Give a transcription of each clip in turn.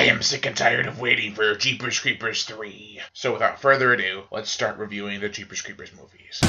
I am sick and tired of waiting for Jeepers Creepers 3. So without further ado, let's start reviewing the Jeepers Creepers movies.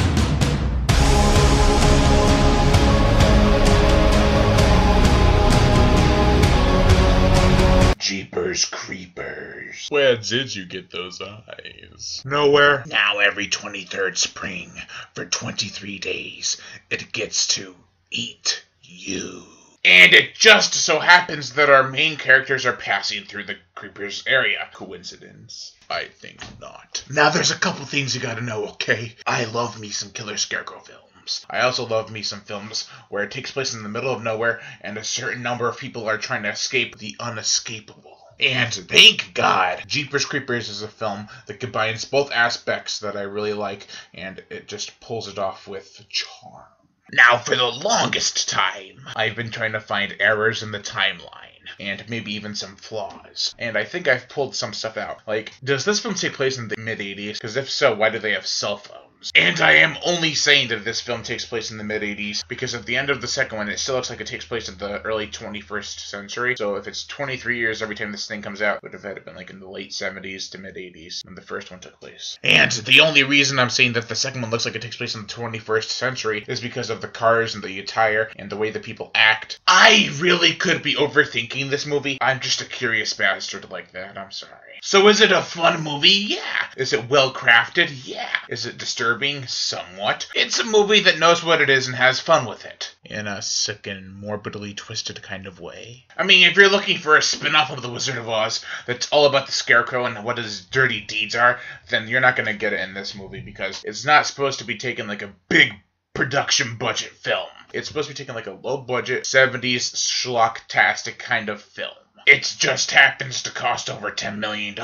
Jeepers Creepers. Where did you get those eyes? Nowhere. Now every 23rd spring, for 23 days, it gets to eat you. And it just so happens that our main characters are passing through the Creepers area. Coincidence? I think not. Now there's a couple things you gotta know, okay? I love me some Killer Scarecrow films. I also love me some films where it takes place in the middle of nowhere and a certain number of people are trying to escape the unescapable. And thank God, Jeepers Creepers is a film that combines both aspects that I really like, and it just pulls it off with charm. Now, for the longest time, I've been trying to find errors in the timeline, and maybe even some flaws. And I think I've pulled some stuff out. Like, does this film take place in the mid-80s? Because if so, why do they have cell phones? And I am only saying that this film takes place in the mid-80s because at the end of the second one, it still looks like it takes place in the early 21st century. So if it's 23 years every time this thing comes out, it would have had been like in the late 70s to mid-80s when the first one took place. And the only reason I'm saying that the second one looks like it takes place in the 21st century is because of the cars and the attire and the way the people act. I really could be overthinking this movie. I'm just a curious bastard like that. I'm sorry. So is it a fun movie? Yeah. Is it well crafted? Yeah. Is it disturbing? Somewhat. It's a movie that knows what it is and has fun with it. In a sick and morbidly twisted kind of way. I mean, if you're looking for a spin-off of The Wizard of Oz that's all about the Scarecrow and what his dirty deeds are, then you're not going to get it in this movie because it's not supposed to be taken like a big production budget film. It's supposed to be taken like a low budget 70s schlocktastic kind of film. It just happens to cost over $10 million.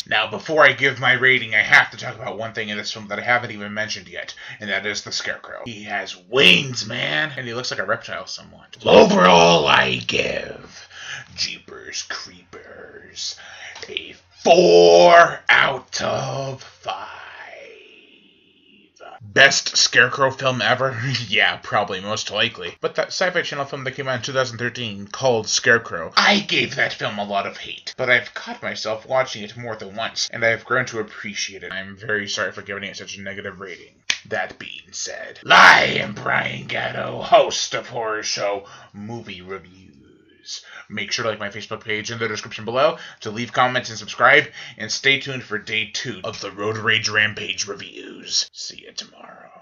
Now, before I give my rating, I have to talk about one thing in this film that I haven't even mentioned yet, and that is the Scarecrow. He has wings, man, and he looks like a reptile somewhat. Overall, I give Jeepers Creepers a 4 out of 5. Best Scarecrow film ever? Yeah, probably, most likely. But that Sci-Fi Channel film that came out in 2013 called Scarecrow, I gave that film a lot of hate. But I've caught myself watching it more than once, and I've grown to appreciate it. I'm very sorry for giving it such a negative rating. That being said, I am Brian Gatto, host of Horror Show Movie Reviews. Make sure to like my Facebook page in the description below, to leave comments and subscribe, and stay tuned for day 2 of the Road Rage Rampage reviews. See you tomorrow.